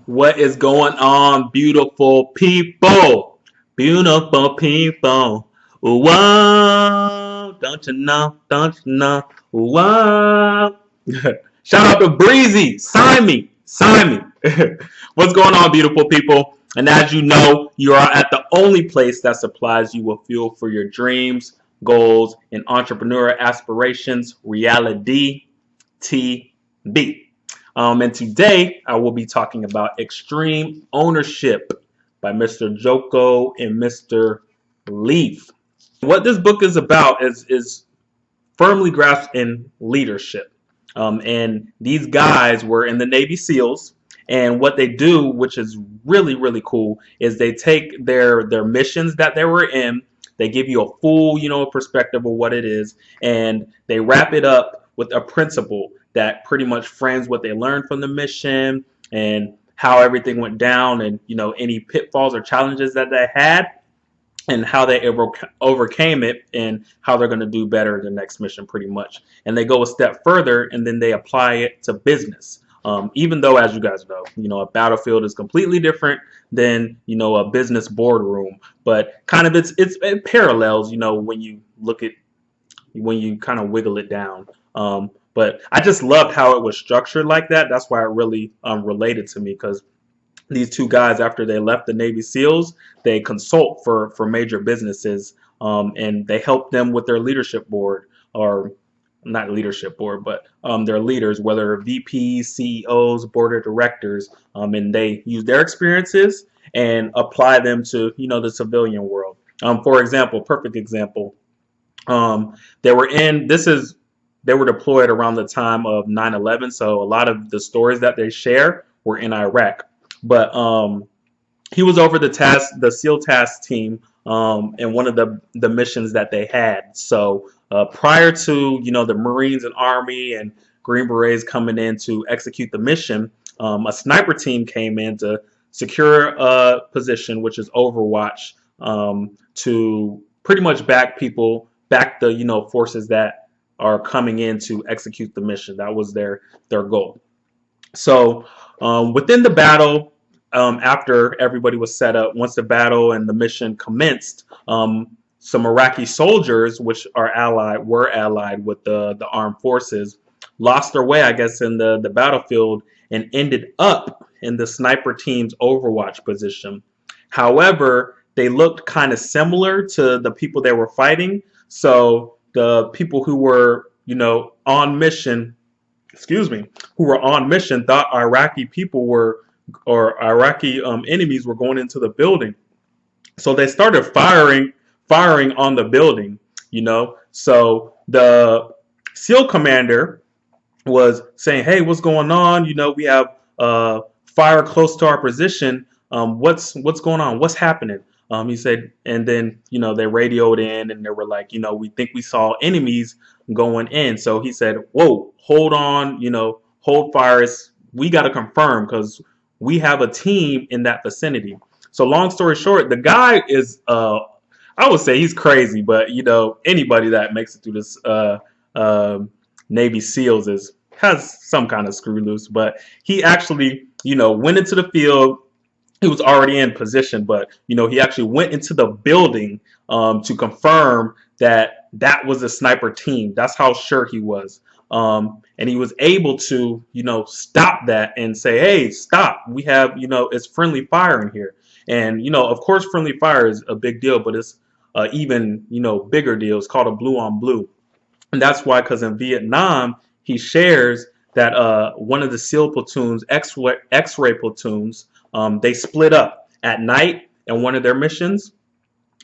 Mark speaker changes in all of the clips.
Speaker 1: What is going on, beautiful people? Beautiful people. Whoa, don't you know? Don't you know? Whoa. Shout out to Breezy. Sign me. Sign me. What's going on, beautiful people? And as you know, you are at the only place that supplies you with fuel for your dreams, goals, and entrepreneurial aspirations, Reality TV. And today I will be talking about Extreme Ownership by Mr. Jocko and Mr. Leif. What this book is about is firmly grasped in leadership. And these guys were in the Navy SEALs. And what they do, which is really, really cool, is they take their missions that they were in, they give you a full, perspective of what it is, and they wrap it up with a principle that pretty much frames what they learned from the mission and how everything went down and, any pitfalls or challenges that they had and how they overcame it and how they're going to do better the next mission pretty much. And they go a step further and then they apply it to business. Even though, as you guys know, a battlefield is completely different than, a business boardroom, but kind of it parallels, when you look at, when you kind of wiggle it down. But I just loved how it was structured like that. That's why it really related to me, because these two guys, after they left the Navy SEALs, they consult for major businesses, and they help them with their leadership board, or not leadership board, but their leaders, whether VPs, CEOs, board of directors, and they use their experiences and apply them to, the civilian world. For example, perfect example, they were in, they were deployed around the time of 9/11, so a lot of the stories that they share were in Iraq. But he was over the SEAL task team, in one of the missions that they had. So prior to, the Marines and Army and Green Berets coming in to execute the mission, a sniper team came in to secure a position, which is Overwatch, to pretty much back the forces that are coming in to execute the mission. That was their goal. So within the battle, after everybody was set up, once the battle and the mission commenced, some Iraqi soldiers, which were allied with the armed forces, lost their way, I guess, in the battlefield and ended up in the sniper team's Overwatch position. However, they looked kind of similar to the people they were fighting. So the people who were, on mission, who were on mission, thought Iraqi people were, or Iraqi enemies were going into the building. So they started firing on the building, So the SEAL commander was saying, "Hey, what's going on? We have fire close to our position. What's going on? What's happening?" He said, and then, they radioed in and they were like, "We think we saw enemies going in." So he said, "Whoa, hold on, hold fire. We got to confirm because we have a team in that vicinity." So long story short, the guy is, I would say he's crazy, but anybody that makes it through this Navy SEALs has some kind of screw loose. But he actually, went into the field. He was already in position, but he actually went into the building to confirm that was a sniper team. That's how sure he was. And he was able to, stop that and say, "Hey, stop. We have, it's friendly fire in here." And, of course, friendly fire is a big deal, but it's even, bigger deal. It's called a blue on blue. And that's why, because in Vietnam, he shares that one of the SEAL platoons, X-ray platoons, they split up at night in one of their missions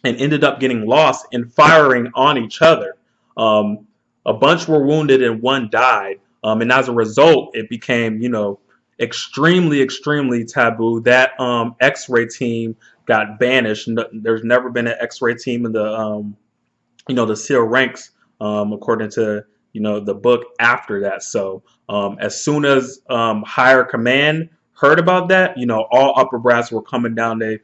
Speaker 1: and ended up getting lost and firing on each other. A bunch were wounded and one died. And as a result, it became, extremely, extremely taboo. That X-ray team got banished. There's never been an X-ray team in the SEAL ranks, according to, the book after that. So as soon as higher command heard about that, all upper brass were coming down. They,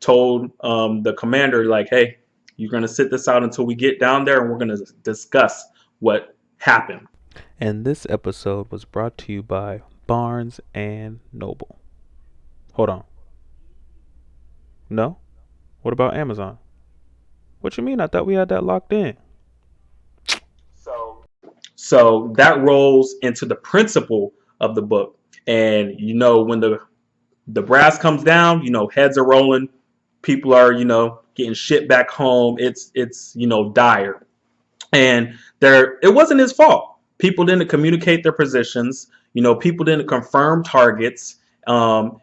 Speaker 1: told the commander, like, "Hey, you're going to sit this out until we get down there and we're going to discuss what happened."
Speaker 2: And this episode was brought to you by Barnes and Noble. Hold on. No? What about Amazon? What you mean? I thought we had that locked in.
Speaker 1: So that rolls into the principle of the book. And when the brass comes down, heads are rolling, people are, getting shit back home. It's dire. And it wasn't his fault. People didn't communicate their positions. People didn't confirm targets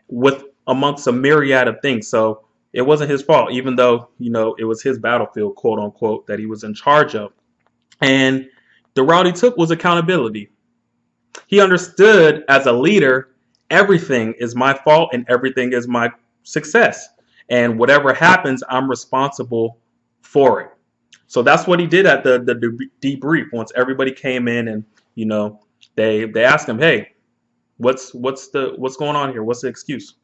Speaker 1: with amongst a myriad of things. So it wasn't his fault, even though it was his battlefield, quote unquote, that he was in charge of. And the route he took was accountability. He understood as a leader, everything is my fault and everything is my success. And whatever happens, I'm responsible for it. So that's what he did at the debrief. Once everybody came in and they asked him, "Hey, what's going on here? What's the excuse?"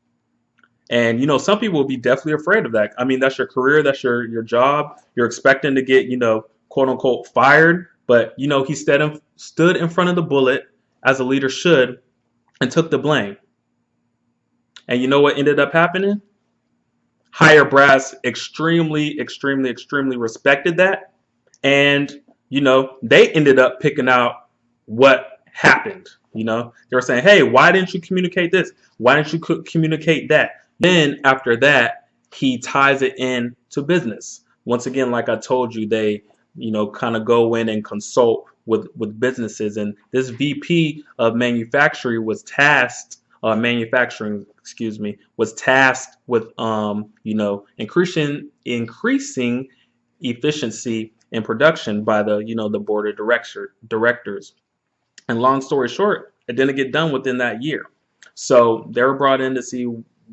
Speaker 1: And some people will be definitely afraid of that. I mean, that's your career, that's your job. You're expecting to get quote unquote fired, but he stood in front of the bullet as a leader should and took the blame. And you know what ended up happening? Higher brass extremely, extremely, extremely respected that. And, they ended up picking out what happened. They were saying, hey, why didn't you communicate this? Why didn't you communicate that? Then after that, he ties it in to business. Once again, like I told you, they, kind of go in and consult with businesses. And this VP of manufacturing, excuse me, was tasked with, increasing efficiency in production by the board of directors. And long story short, it didn't get done within that year. So they were brought in to see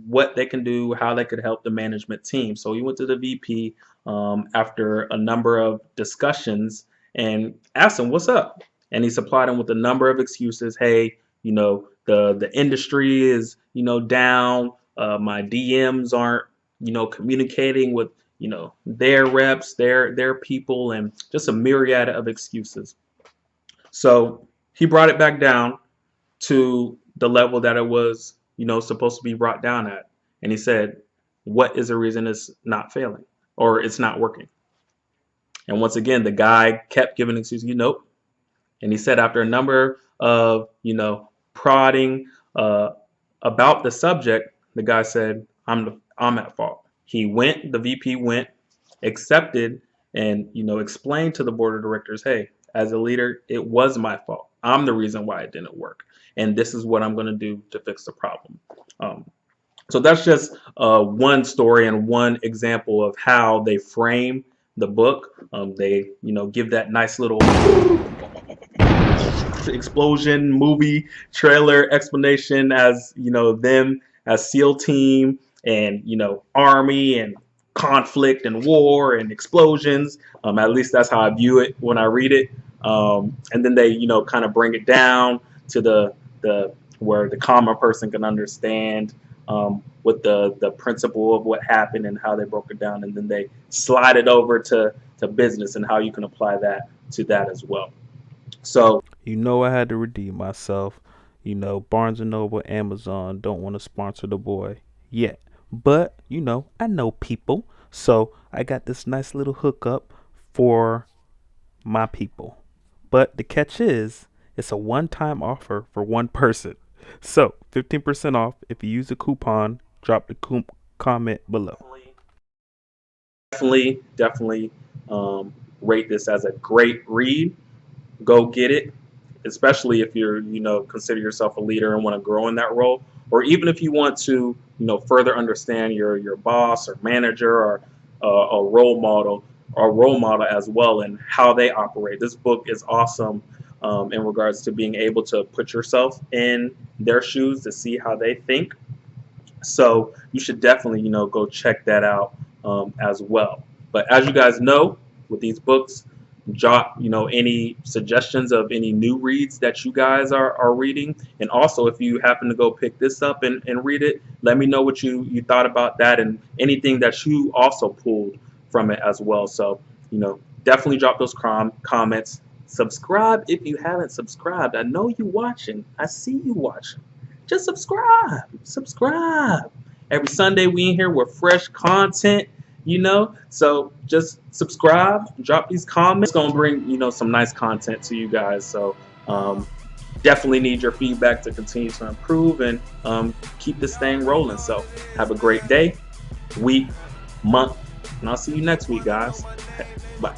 Speaker 1: what they can do, how they could help the management team. So he went to the VP after a number of discussions and asked him, "What's up?" And he supplied him with a number of excuses. Hey, the industry is down. My DMs aren't communicating with their reps, their people, and just a myriad of excuses. So he brought it back down to the level that it was, supposed to be brought down at. And he said, what is the reason it's not failing or it's not working? And once again, the guy kept giving excuses, nope. And he said after a number of, prodding about the subject, the guy said, I'm at fault. The VP went, accepted, and explained to the board of directors, hey, as a leader, it was my fault. I'm the reason why it didn't work, and this is what I'm going to do to fix the problem. So that's just one story and one example of how they frame the book. They give that nice little explosion movie trailer explanation as them as SEAL team and army and conflict and war and explosions. At least that's how I view it when I read it. And then they kind of bring it down to the where the common person can understand what the principle of what happened and how they broke it down, and then they slide it over to business and how you can apply that to that as well. So
Speaker 2: I had to redeem myself. Barnes and Noble, Amazon don't want to sponsor the boy yet. But, I know people. So I got this nice little hookup for my people. But the catch is, it's a one-time offer for one person. So 15% off if you use the coupon. Drop the comment below.
Speaker 1: definitely rate this as a great read. Go get it, especially if you're consider yourself a leader and want to grow in that role, or even if you want to further understand your boss or manager or a role model as well and how they operate. This book is awesome in regards to being able to put yourself in their shoes to see how they think. So you should definitely go check that out as well. But as you guys know, with these books, jot any suggestions of any new reads that you guys are reading, and also if you happen to go pick this up and read it, let me know what you thought about that and anything that you also pulled from it as well. So definitely drop those comments. Subscribe if you haven't subscribed. I know you watching. I see you watching. Just subscribe. Every Sunday we in here with fresh content, So just subscribe, drop these comments. It's gonna bring, some nice content to you guys. So definitely need your feedback to continue to improve and keep this thing rolling. So have a great day, week, month, and I'll see you next week, guys. Bye.